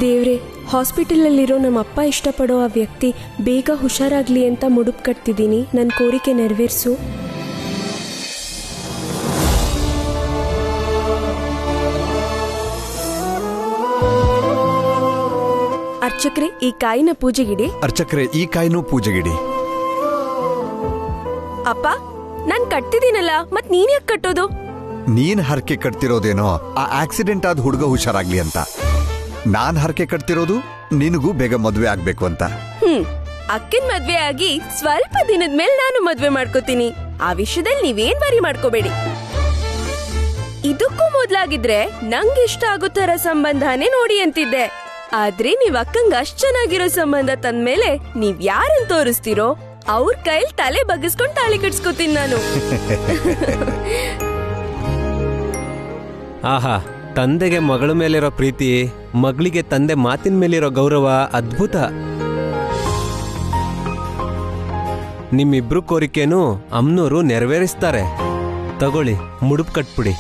ದೇವ್ರೆ, ಹಾಸ್ಪಿಟಲಲ್ಲಿರೋ ನಮ್ಮ ಅಪ್ಪ ಇಷ್ಟಪಡೋ ಆ ವ್ಯಕ್ತಿ ಬೇಗ ಹುಷಾರಾಗ್ಲಿ ಅಂತ ಮುಡುಪು ಕಟ್ತಿದ್ದೀನಿ. ನನ್ನ ಕೋರಿಕೆ ನೆರವೇರಿಸು. ಅರ್ಚಕ್ರೆ, ಈ ಕಾಯಿನ ಪೂಜೆಗಿಡಿ. ಅರ್ಚಕ್ರೆ, ಈ ಕಾಯಿನೂ ಪೂಜೆಗಿಡಿ. ಅಪ್ಪ, ನಾನ್ ಕಟ್ತಿದ್ದೀನಲ್ಲ, ಮತ್ ನೀನ್ ಯಾಕೆ ಕಟ್ಟೋದು? ನೀನ್ ಹರಕೆ ಕಟ್ತಿರೋದೇನೋ ಆ ಆಕ್ಸಿಡೆಂಟ್ ಆದ ಹುಡುಗ ಹುಷಾರಾಗ್ಲಿ ಅಂತ. ನಾನ್ ಹರಕೆ ಕಟ್ತಿರೋದು ನಿನಗೂ ಬೇಗ ಮದ್ವೆ ಆಗ್ಬೇಕು ಅಂತ. ಅಕ್ಕಿನ ಮದ್ವೆ ಆಗಿ ಸ್ವಲ್ಪ ದಿನದ ಮೇಲೆ ನಾನು ಮದ್ವೆ ಮಾಡ್ಕೋತೀನಿ. ಆ ವಿಷಯದಲ್ಲಿ ನೀವೇನ್ ವರಿ ಮಾಡ್ಕೋಬೇಡಿ. ಇದಕ್ಕೂ ಮೊದ್ಲಾಗಿದ್ರೆ ನಂಗೆ ಇಷ್ಟ ಆಗೋ ತರ ಸಂಬಂಧನೇ ನೋಡಿ ಅಂತಿದ್ದೆ. ಆದ್ರೆ ನೀವ್ ಅಕ್ಕಂಗ ಅಷ್ಟ್ ಚೆನ್ನಾಗಿರೋ ಸಂಬಂಧ ತಂದ್ಮೇಲೆ ನೀವ್ ಯಾರನ್ ತೋರಿಸ್ತೀರೋ ಅವ್ರ ಕೈಲಿ ತಲೆ ಬಗ್ಗಿಸ್ಕೊಂಡ್ ತಾಳಿ ಕಟ್ಸ್ಕೊತೀನಿ ನಾನು. ಆಹಾ, ತಂದೆಗೆ ಮಗಳ ಮೇಲಿರೋ ಪ್ರೀತಿ, ಮಗಳಿಗೆ ತಂದೆ ಮಾತಿನ ಮೇಲಿರೋ ಗೌರವ ಅದ್ಭುತ. ನಿಮ್ಮಿಬ್ರು ಕೋರಿಕೆನೂ ಅಮ್ನೂರು ನೆರವೇರಿಸ್ತಾರೆ. ತಗೊಳ್ಳಿ, ಮುಡುಪು ಕಟ್ಬಿಡಿ.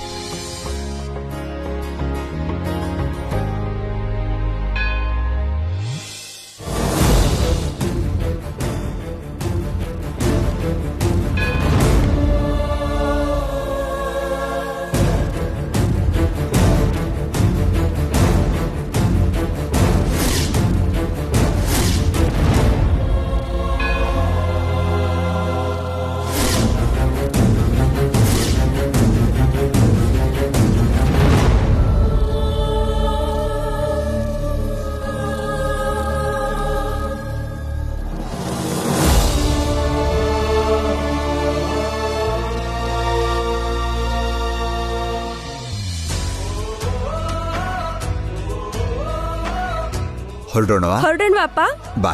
ಹೊರಡೋಣವಾ ಅಪ್ಪ? ಬಾ.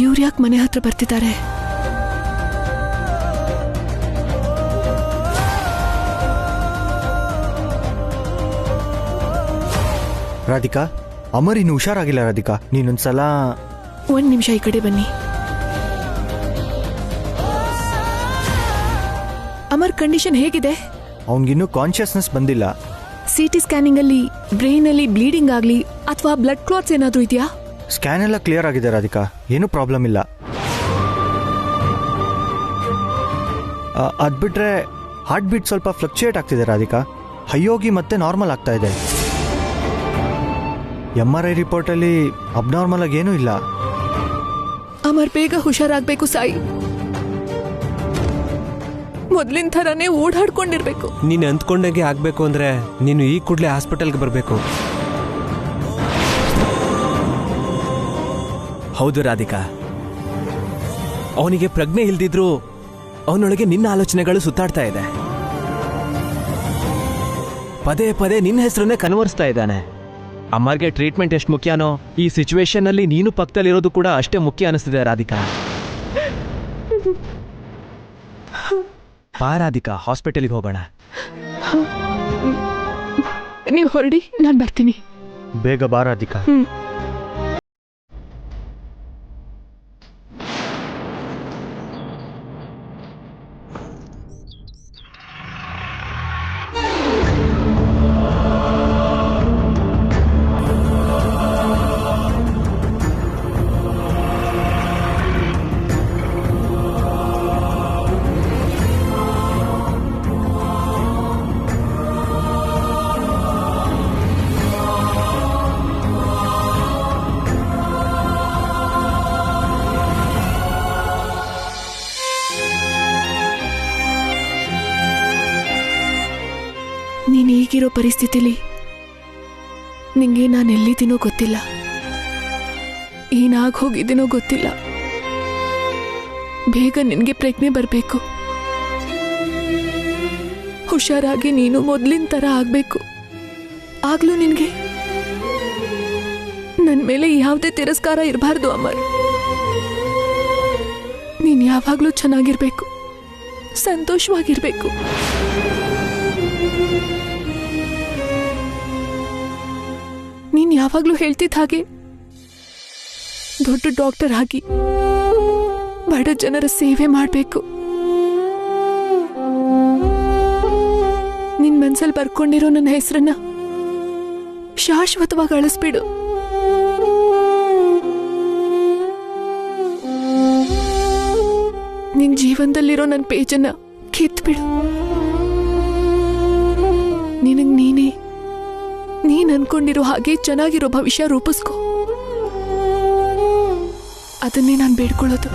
ಇವ್ರ್ಯಾಕ್ ಮನೆ ಹತ್ರ ಬರ್ತಿದ್ದಾರೆ? ರಾಧಿಕಾ, ಅಮರ್ ಇನ್ನು ಹುಷಾರಾಗಿಲ್ಲ. ರಾಧಿಕಾ, ನೀನೊಂದ್ಸಲ 1 ನಿಮಿಷ ಈ ಕಡೆ ಬನ್ನಿ. ಅಮರ್ ಕಂಡೀಷನ್ ಹೇಗಿದೆ? ಅವನಿಗಿನ್ನೂ ಕಾನ್ಶಿಯಸ್ನೆಸ್ ಬಂದಿಲ್ಲ. CT ಸ್ಕ್ಯಾನಿಂಗ್ ಅಲ್ಲಿ ಬ್ರೈನ್ ಅಲ್ಲಿ ಬ್ಲೀಡಿಂಗ್ ಆಗ್ಲಿ ಅಥವಾ ಬ್ಲಡ್ ಕ್ಲಾಟ್ಸ್ ಏನಾದ್ರೂ ಇದೆಯಾ? ಸ್ಕ್ಯಾನ್ ಎಲ್ಲ ಕ್ಲಿಯರ್ ಆಗಿದೆ ರಾಧಿಕಾ, ಏನೂ ಪ್ರಾಬ್ಲಮ್ ಇಲ್ಲ. ಅದ್ಬಿಟ್ರೆ ಹಾರ್ಟ್ ಬೀಟ್ ಸ್ವಲ್ಪ ಫ್ಲಕ್ಚುಯೇಟ್ ಆಗ್ತಿದೆ ರಾಧಿಕಾ. ಹೈ ಹೋಗಿ ಮತ್ತೆ ನಾರ್ಮಲ್ ಆಗ್ತಾ ಇದೆ. MRI ರಿಪೋರ್ಟಲ್ಲಿ ಅಬ್ನಾರ್ಮಲ್ ಆಗಿ ಏನೂ ಇಲ್ಲ. ಅಮರ್ ಬೇಗ ಹುಷಾರಾಗಬೇಕು ಸಾಯಿ. ಮೊದ್ಲಿನ ಥರನೇ ಓಡಾಡ್ಕೊಂಡಿರ್ಬೇಕು. ನೀನು ಅಂದ್ಕೊಂಡಾಗೆ ಆಗ್ಬೇಕು ಅಂದ್ರೆ ನೀನು ಈ ಕೂಡಲೇ ಹಾಸ್ಪಿಟಲ್ಗೆ ಬರಬೇಕು. ಹೌದು ರಾಧಿಕಾ, ಅವನಿಗೆ ಪ್ರಜ್ಞೆ ಇಲ್ದಿದ್ರು ಅವನೊಳಗೆ ನಿನ್ನ ಆಲೋಚನೆಗಳು ಸುತ್ತಾಡ್ತಾ ಇದೆ. ಪದೇ ಪದೇ ನಿನ್ನ ಹೆಸರನ್ನೇ ಕನ್ವರ್ಸ್ತಾ ಇದ್ದಾನೆ. ಅಮ್ಮರ್ಗೆ ಟ್ರೀಟ್ಮೆಂಟ್ ಎಷ್ಟು ಮುಖ್ಯನೋ ಈ ಸಿಚುವೇಶನ್ ಅಲ್ಲಿ ನೀನು ಪಕ್ಕದಲ್ಲಿರೋದು ಕೂಡ ಅಷ್ಟೇ ಮುಖ್ಯ ಅನಿಸ್ತಿದೆ ರಾಧಿಕಾ. ಬಾ ರಾಧಿಕಾ, ಹಾಸ್ಪಿಟಲ್ಗೆ ಹೋಗೋಣ. ನೀವು ಹೊರಡಿ, ನಾನು ಬರ್ತೀನಿ. ಬೇಗ ಬಾ ರಾಧಿಕಾ. ನೀನು ಈಗಿರೋ ಪರಿಸ್ಥಿತಿಲಿ ನಿಂಗೆ ನಾನು ಎಲ್ಲಿದ್ದೀನೋ ಗೊತ್ತಿಲ್ಲ, ಏನಾಗಿ ಹೋಗಿದ್ದೀನೋ ಗೊತ್ತಿಲ್ಲ. ಬೇಗ ನಿನಗೆ ಪ್ರಜ್ಞೆ ಬರಬೇಕು. ಹುಷಾರಾಗಿ ನೀನು ಮೊದಲಿನ ಥರ ಆಗಬೇಕು. ಆಗ್ಲೂ ನಿನಗೆ ನನ್ನ ಮೇಲೆ ಯಾವುದೇ ತಿರಸ್ಕಾರ ಇರಬಾರ್ದು ಅಮರ್. ನೀನು ನೀನ್ ಯಾವಾಗ್ಲೂ ಚೆನ್ನಾಗಿರ್ಬೇಕು, ಸಂತೋಷವಾಗಿರ್ಬೇಕು. ನೀನ್ ಯಾವಾಗ್ಲೂ ಹೇಳ್ತಿದ್ದ ಹಾಗೆ ದೊಡ್ಡ ಡಾಕ್ಟರ್ ಆಗಿ ಬಡ ಜನರ ಸೇವೆ ಮಾಡಬೇಕು. ನಿನ್ ಮನ್ಸಲ್ಲಿ ಬರ್ಕೊಂಡಿರೋ ನನ್ನ ಹೆಸರನ್ನ ಶಾಶ್ವತವಾಗಿ ಅಳಿಸ್ಬಿಡು. ನಿನ್ ಜೀವನದಲ್ಲಿರೋ ನನ್ನ ಪೇಜನ್ನ ಕಿತ್ಬಿಡು. ನಿನಗ್ ನೀನ್ ಅನ್ಕೊಂಡಿರೋ ಹಾಗೆ ಚೆನ್ನಾಗಿರೋ ಭವಿಷ್ಯ ರೂಪಿಸ್ಕೊ. ಅದನ್ನೇ ನಾನು ಬೇಡ್ಕೊಳ್ಳೋದು.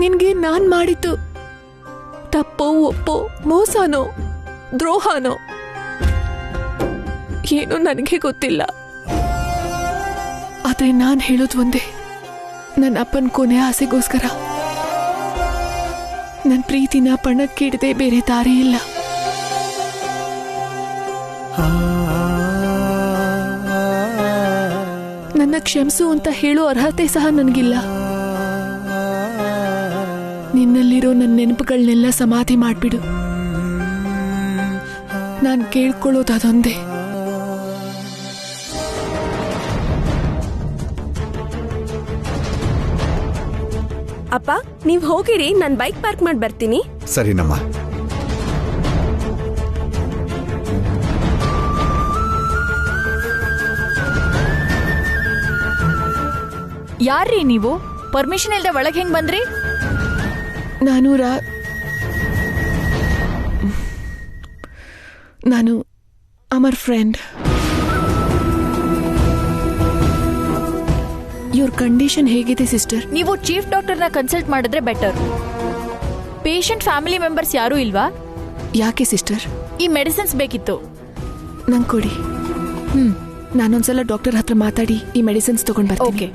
ನಿನ್ಗೆ ನಾನ್ ಮಾಡಿದ್ದು ತಪ್ಪೋ ಒಪ್ಪೋ, ಮೋಸನೋ ದ್ರೋಹನೋ ಏನೋ ನನಗೆ ಗೊತ್ತಿಲ್ಲ. ಆದ್ರೆ ನಾನ್ ಹೇಳೋದು ಒಂದೇ, ನನ್ನ ಅಪ್ಪನ ಕೊನೆ ಆಸೆಗೋಸ್ಕರ ನನ್ನ ಪ್ರೀತಿನ ಪಣಕ್ಕಿಡದೆ ಬೇರೆ ದಾರಿ ಇಲ್ಲ. ನನ್ನ ಕ್ಷಮಿಸು ಅಂತ ಹೇಳೋ ಅರ್ಹತೆ ಸಹ ನನಗಿಲ್ಲ. ನಿನ್ನಲ್ಲಿರೋ ನನ್ನ ನೆನಪುಗಳನ್ನೆಲ್ಲ ಸಮಾಧಿ ಮಾಡ್ಬಿಡು. ನಾನು ಕೇಳ್ಕೊಳ್ಳೋದು ಅದೊಂದೇ. ಅಪ್ಪ, ನೀವ್ ಹೋಗಿರಿ, ನಾನ್ ಬೈಕ್ ಪಾರ್ಕ್ ಮಾಡಿ ಬರ್ತೀನಿ. ಸರಿನಮ್ಮ. ಯಾರ್ರೀ ನೀವು? ಪರ್ಮಿಷನ್ ಇಲ್ಲದೆ ಒಳಗೆ ಹೆಂಗ್ ಬಂದ್ರಿ? ನಾನು ಅಮರ್ ಫ್ರೆಂಡ್. ಇವ್ರ ಕಂಡೀಷನ್ ಹೇಗಿದೆ ಸಿಸ್ಟರ್? ನೀವು ಚೀಫ್ ಡಾಕ್ಟರ್ನ ಕನ್ಸಲ್ಟ್ ಮಾಡಿದ್ರೆ ಬೆಟರ್. ಪೇಷಂಟ್ ಫ್ಯಾಮಿಲಿ ಮೆಂಬರ್ಸ್ ಯಾರೂ ಇಲ್ವಾ? ಯಾಕೆ ಸಿಸ್ಟರ್? ಈ ಮೆಡಿಸಿನ್ಸ್ ಬೇಕಿತ್ತು. ನಂಗೆ ಕೊಡಿ. ನಾನೊಂದ್ಸಲ ಡಾಕ್ಟರ್ ಹತ್ರ ಮಾತಾಡಿ ಈ ಮೆಡಿಸಿನ್ಸ್ ತಗೊಂಡ್ ಬರ್ತೀನಿ. ಓಕೆ.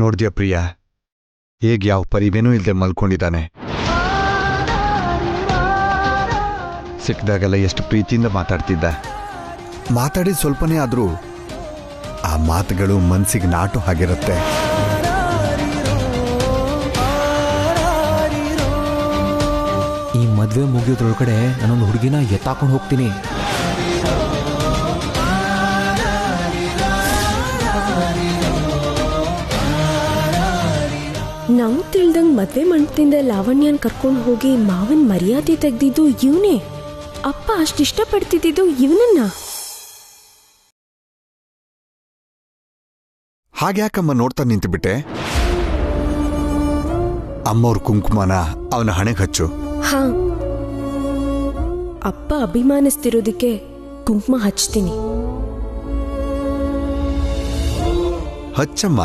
ನೋಡ್ದ್ಯಾ ಪ್ರಿಯಾ, ಹೇಗ್ ಯಾವ ಪರಿವೇನೂ ಇಲ್ದೆ ಮಲ್ಕೊಂಡಿದ್ದಾನೆ. ಸಿಕ್ಕಿದಾಗೆಲ್ಲ ಎಷ್ಟು ಪ್ರೀತಿಯಿಂದ ಮಾತಾಡ್ತಿದ್ದ. ಮಾತಾಡಿದ ಸ್ವಲ್ಪನೇ ಆದ್ರೂ ಆ ಮಾತುಗಳು ಮನ್ಸಿಗೆ ನಾಟು ಹಾಗಿರುತ್ತೆ. ಈ ಮದ್ವೆ ಮುಗಿಯೋದ್ರೊಳಗಡೆ ನಾನೊಂದು ಹುಡುಗಿನ ಎತ್ತಾಕೊಂಡು ಹೋಗ್ತೀನಿ. ನಂಗ್ ತಿಳ್ದಂಗ್ ಮದ್ವೆ ಮಂಟಪದಿಂದ ಲಾವಣ್ಯನ್ ಕರ್ಕೊಂಡು ಹೋಗಿ ಮಾವನ್ ಮರ್ಯಾದೆ ತೆಗ್ದಿದ್ದು ಇವನೇ. ಅಪ್ಪ ಅಷ್ಟಿಷ್ಟ ಪಡ್ತಿದ್ದು ಇವನನ್ನ. ಹಾಗ್ಯಾಕಮ್ಮ ನೋಡ್ತಾ ನಿಂತುಬಿಟ್ಟೆ? ಅಮ್ಮವ್ರ ಕುಂಕುಮನ ಅವನ ಹಣೆಗೆ ಹಚ್ಚು. ಹಾ, ಅಪ್ಪ ಅಭಿಮಾನಿಸ್ತಿರೋದಕ್ಕೆ ಕುಂಕುಮ ಹಚ್ತೀನಿ. ಹಚ್ಚಮ್ಮ.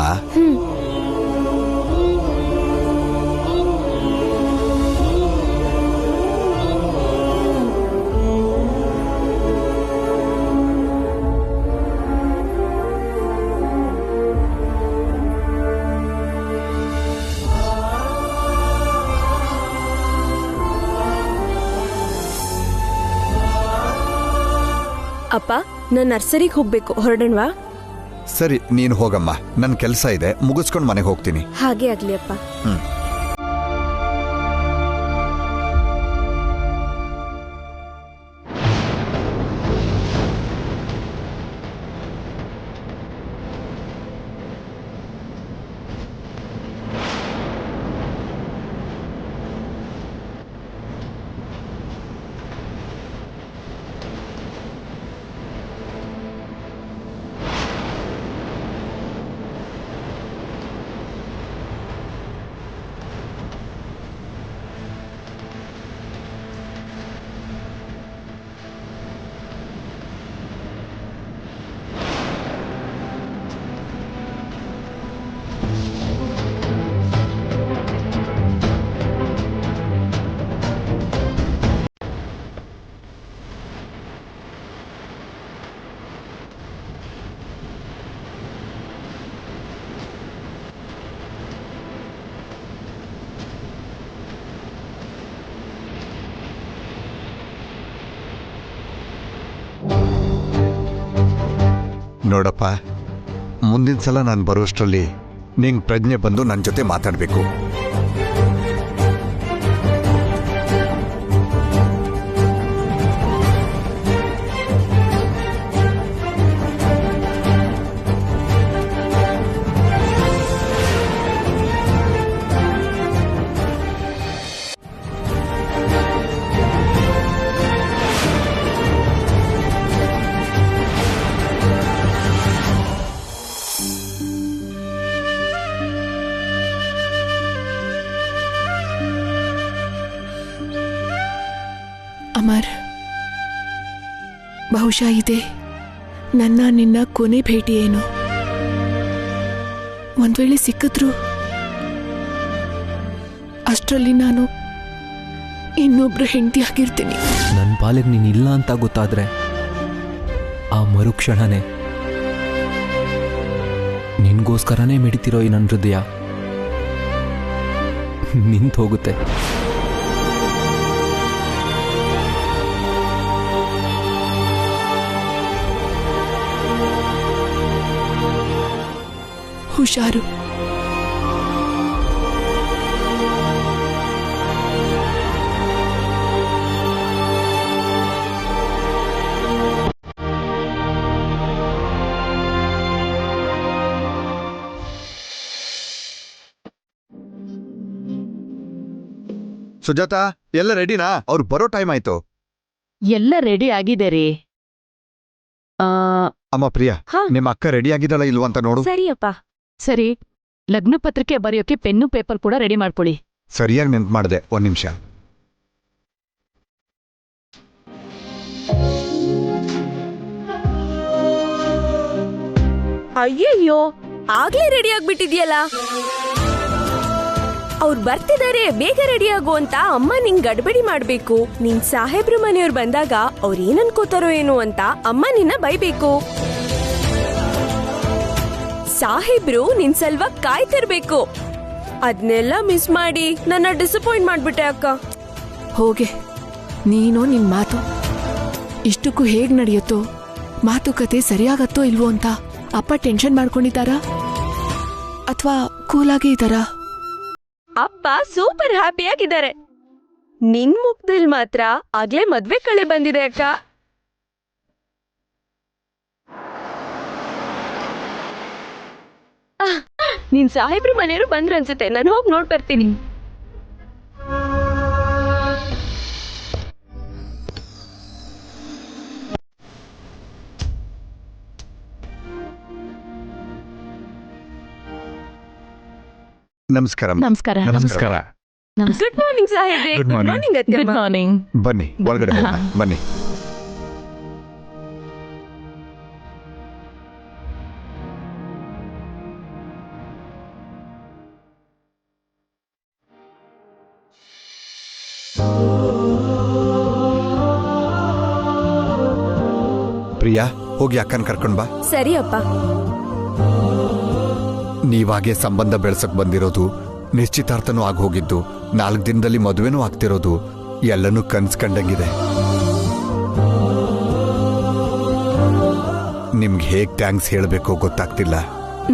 ಅಪ್ಪ, ನಾನ್ ನರ್ಸರಿಗೆ ಹೋಗ್ಬೇಕು, ಹೊರಡಣ್ವಾ? ಸರಿ, ನೀನು ಹೋಗಮ್ಮ. ನನ್ನ ಕೆಲಸ ಇದೆ, ಮುಗಿಸ್ಕೊಂಡು ಮನೆಗೆ ಹೋಗ್ತೀನಿ. ಹಾಗೆ ಆಗ್ಲಿ ಅಪ್ಪ. ನೋಡಪ್ಪ, ಮುಂದಿನ ಸಲ ನಾನು ಬರುವಷ್ಟರಲ್ಲಿ ನಿಂಗೆ ಪ್ರಜ್ಞೆ ಬಂದು ನನ್ನ ಜೊತೆ ಮಾತಾಡಬೇಕು. ಅಮರ್, ಬಹುಶಃ ಇದೆ ನನ್ನ ನಿನ್ನ ಕೊನೆ ಭೇಟಿ ಏನು. ಒಂದ್ ವೇಳೆ ಸಿಕ್ಕಿದ್ರು ಅಷ್ಟರಲ್ಲಿ ನಾನು ಇನ್ನೊಬ್ರು ಹೆಂಡತಿ ಆಗಿರ್ತೀನಿ. ನನ್ನ ಪಾಲಿಗೆ ನೀನಿಲ್ಲ ಅಂತ ಗೊತ್ತಾದ್ರೆ ಆ ಮರುಕ್ಷಣನೇ ನಿನ್ಗೋಸ್ಕರನೇ ಮಿಡಿತಿರೋ ಈ ನನ್ನ ಹೃದಯ ನಿಂತು ಹೋಗುತ್ತೆ. ಹುಷಾರು. ಸುಜಾತಾ, ಎಲ್ಲ ರೆಡಿನಾ? ಅವ್ರು ಬರೋ ಟೈಮ್ ಆಯ್ತು. ಎಲ್ಲ ರೆಡಿ ಆಗಿದೆ ರೀ. ಅಮ್ಮ ಪ್ರಿಯಾ, ಹಾ. ನಿಮ್ಮ ಅಕ್ಕ ರೆಡಿ ಆಗಿದಲ್ಲ ಇಲ್ವಾ ಅಂತ ನೋಡು. ಸರಿಯಪ್ಪ. ಸರಿ, ಲಗ್ನ ಪತ್ರಿಕೆ ಬರೆಯೋಕೆ ಪೆನ್ನು ಪೇಪರ್ ಕೂಡ ರೆಡಿ ಮಾಡ್ಕೊಳ್ಳಿ. ಸರಿಯಾಗಿ ನೆನ್ಪು ಮಾಡಿದೆ, ಒಂದ್ ನಿಮಿಷ. ಅಯ್ಯಯ್ಯೋ, ಆಗ್ಲೇ ರೆಡಿ ಆಗ್ಬಿಟ್ಟಿದ್ಯಲ್ಲ. ಅವ್ರು ಬರ್ತಿದ್ದಾರೆ, ಬೇಗ ರೆಡಿ ಆಗು ಅಂತ ಅಮ್ಮ ನಿಂಗ್ ಗಡ್ಬಡಿ ಮಾಡ್ಬೇಕು. ನಿನ್ ಸಾಹೇಬ್ರು ಮನೆಯವ್ರು ಬಂದಾಗ ಅವ್ರ ಏನ್ ಅನ್ಕೋತಾರೋ ಏನು ಅಂತ ಅಮ್ಮ ನಿನ್ನ ಬೈಬೇಕು. ಸಾಹೇಬ್ರು ನಿನ್ ಸಲ್ವಾಗಿ ಕಾಯ್ತಿರ್ಬೇಕು. ಅದ್ನೆಲ್ಲ ಮಿಸ್ ಮಾಡಿ ನನ್ನ ಡಿಸಪಾಯಿಂಟ್ ಮಾಡ್ಬಿಟ್ಟೆ ಅಕ್ಕ. ಹೋಗೆ, ನೀನೋ ನಿನ್ ಮಾತು ಇಷ್ಟಕ್ಕೂ ಹೇಗ್ ನಡೆಯುತ್ತೋ, ಮಾತುಕತೆ ಸರಿಯಾಗತ್ತೋ ಇಲ್ವೋ ಅಂತ ಅಪ್ಪ ಟೆನ್ಷನ್ ಮಾಡ್ಕೊಂಡಿದ್ದಾರಾ ಅಥವಾ ಕೂಲಾಗಿ ಇದ್ದಾರಾ? ಅಪ್ಪ ಸೂಪರ್ ಹ್ಯಾಪಿ ಆಗಿದ್ದಾರೆ. ನಿನ್ ಮುಖದಲ್ಲಿ ಮಾತ್ರ ಆಗ್ಲೇ ಮದ್ವೆ ಕಳೆ ಬಂದಿದೆ ಅಕ್ಕ. ನಿನ್ ಸಾಹೇಬ್ರು ಮನೆಯವರು ಬಂದ್ರು ಅನ್ಸುತ್ತೆ, ನಾನು ಹೋಗಿ ನೋಡ್ ಬರ್ತೀನಿ. ನಮಸ್ಕಾರ. ನಮಸ್ಕಾರ. ನಮಸ್ಕಾರ. ಗುಡ್ ಮಾರ್ನಿಂಗ್ ಸಾಹೇಬ್ರೆ. Good morning. Good morning. ಬನ್ನಿ ಒಳಗಡೆ ಹೋಗೋಣ. ಬನ್ನಿ. ಪ್ರಿಯಾ, ಹೋಗಿ ಅಕ್ಕನ ಕರ್ಕೊಂಡ್ ಬಾ. ಸರಿ ಅಪ್ಪ. ನೀವಾಗೆ ಸಂಬಂಧ ಬೆಳೆಸಕ್ ಬಂದಿರೋದು, ನಿಶ್ಚಿತಾರ್ಥನೂ ಆಗೋಗಿದ್ದು, 4 ದಿನದಲ್ಲಿ ಮದುವೆನೂ ಆಗ್ತಿರೋದು, ಎಲ್ಲನೂ ಕನ್ಸ್ಕಂಡಂಗಿದೆ. ನಿಮ್ಗೆ ಹೇಗ್ ಥ್ಯಾಂಕ್ಸ್ ಹೇಳಬೇಕೋ ಗೊತ್ತಾಗ್ತಿಲ್ಲ.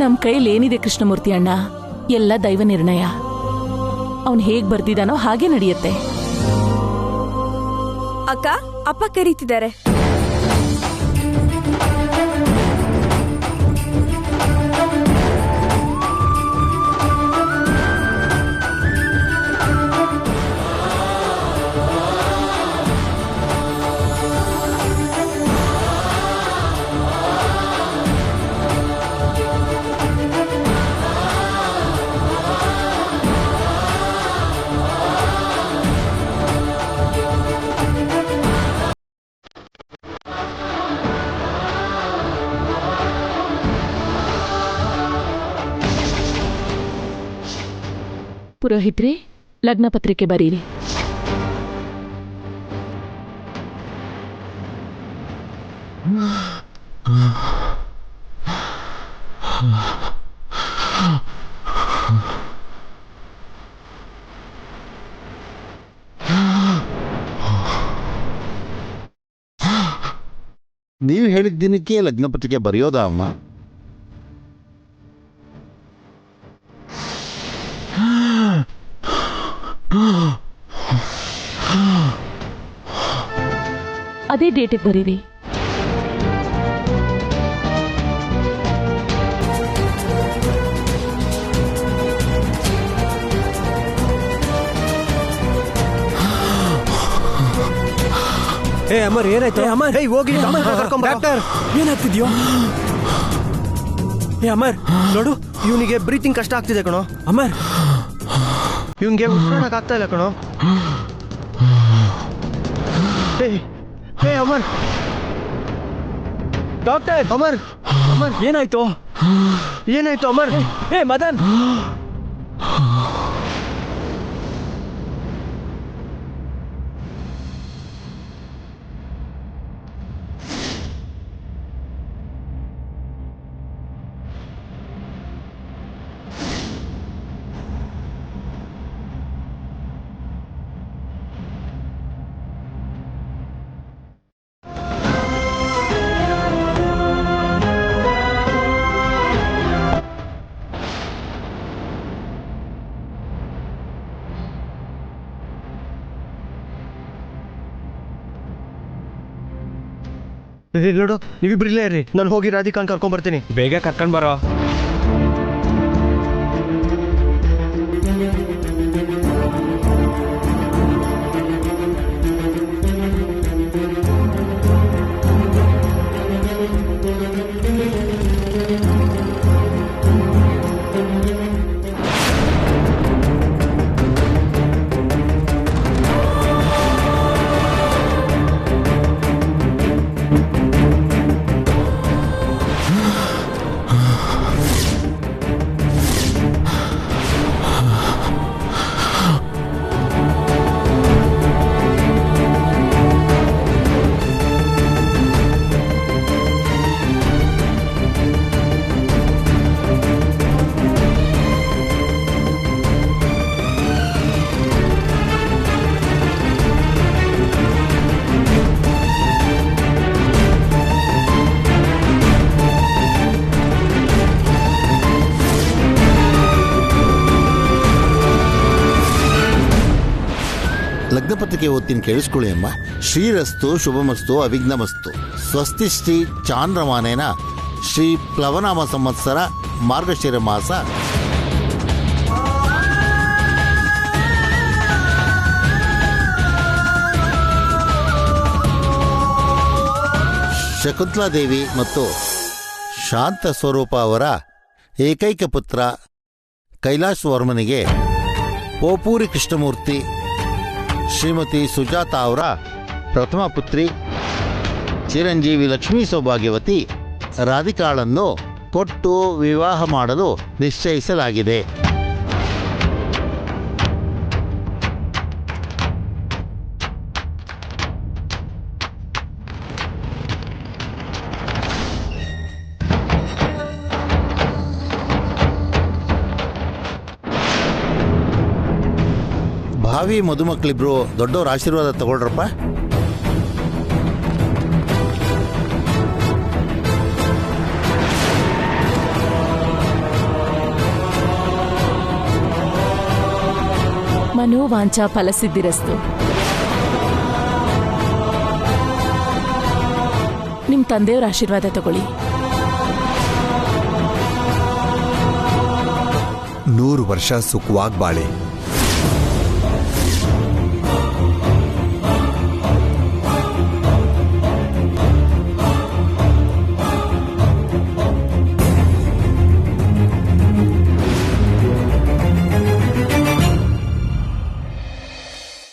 ನಮ್ ಕೈಲಿ ಏನಿದೆ ಕೃಷ್ಣಮೂರ್ತಿ ಅಣ್ಣ, ಎಲ್ಲ ದೈವ ನಿರ್ಣಯ. ಅವನ್ ಹೇಗ್ ಬರ್ದಿದಾನೋ ಹಾಗೆ ನಡೆಯುತ್ತೆ. ಅಕ್ಕ, ಅಪ್ಪ ಕರೀತಿದ್ದಾರೆ. ಪುರೋಹಿತ್ರೆ, ಲಗ್ನ ಪತ್ರಿಕೆ ಬರೀರಿ. ನೀವು ಹೇಳಿದ ದಿನಕ್ಕೆ ಲಗ್ನ ಪತ್ರಿಕೆ ಬರೆಯೋದಾ ಅಮ್ಮ? ಅದೇ ಡೇಟಿಗೆ ಬರೀರಿ. ಏ ಅಮರ್, ಏನಾಯ್ತು? ಅಮರ್, ಹೋಗಿ ಡಾಕ್ಟರ್, ಏನಾಗ್ತಿದ್ಯೋ? ಏ ಅಮರ್, ನೋಡು, ಇವನಿಗೆ ಬ್ರೀತಿಂಗ್ ಕಷ್ಟ ಆಗ್ತಿದೆ ಕಣೋ. ಅಮರ್, ಇವನ್ಗೆ ಉಸಿರಾಡಕ್ ಆಗ್ತಾ ಇಲ್ಲ ಕಣೋ. ಅಮರ್, ಡಾಕ್ಟರ್, ಅಮರ್, ಅಮರ್, ಏನಾಯ್ತು? ಏನಾಯ್ತು ಅಮರ್? ಏ ಮದನ್, ನೋಡು, ನೀವಿಬ್ರು ಇಲ್ಲೇ ಇರ್ರಿ, ನಾನು ಹೋಗಿ ರಾಧಿಕಾನ್ ಕರ್ಕೊಂಡ್ ಬರ್ತೀನಿ. ಬೇಗ ಕರ್ಕೊಂಡ್ ಬರೋ. ಲಗ್ನ ಪತ್ರಿಕೆ ಓದ್ತೀನಿ, ಕೇಳಿಸ್ಕೊಳ್ಳಿ ಅಮ್ಮ. ಶ್ರೀರಸ್ತು ಶುಭಮಸ್ತು ಅವಿಘ್ನಮಸ್ತು ಸ್ವಸ್ತಿ ಶ್ರೀ ಚಾಂದ್ರಮಾನೇನ ಶ್ರೀ ಪ್ಲವನಾಮ ಸಂವತ್ಸರ ಮಾರ್ಗಶಿರ ಮಾಸ ಶಕುಂತಲಾದೇವಿ ಮತ್ತು ಶಾಂತ ಸ್ವರೂಪ ಅವರ ಏಕೈಕ ಪುತ್ರ ಕೈಲಾಶ್ ವರ್ಮನಿಗೆ ಪೋಪೂರಿ ಕೃಷ್ಣಮೂರ್ತಿ ಶ್ರೀಮತಿ ಸುಜಾತ ಅವರ ಪ್ರಥಮ ಪುತ್ರಿ ಚಿರಂಜೀವಿ ಲಕ್ಷ್ಮೀ ಸೌಭಾಗ್ಯವತಿ ರಾಧಿಕಾಳನ್ನು ಕೊಟ್ಟು ವಿವಾಹ ಮಾಡಲು ನಿಶ್ಚಯಿಸಲಾಗಿದೆ. ಭಾವಿ ಮದುಮಕ್ಕಳಿಬ್ರು ದೊಡ್ಡವ್ರ ಆಶೀರ್ವಾದ ತಗೊಳ್ರಪ್ಪ. ಮನೋವಾಂಛಾ ಫಲಸಿದ್ಧಿರಸ್ತು. ನಿಮ್ ತಂದೆಯವ್ರ ಆಶೀರ್ವಾದ ತಗೊಳ್ಳಿ. 100 ವರ್ಷ ಸುಖವಾಗಿ ಬಾಳಿ.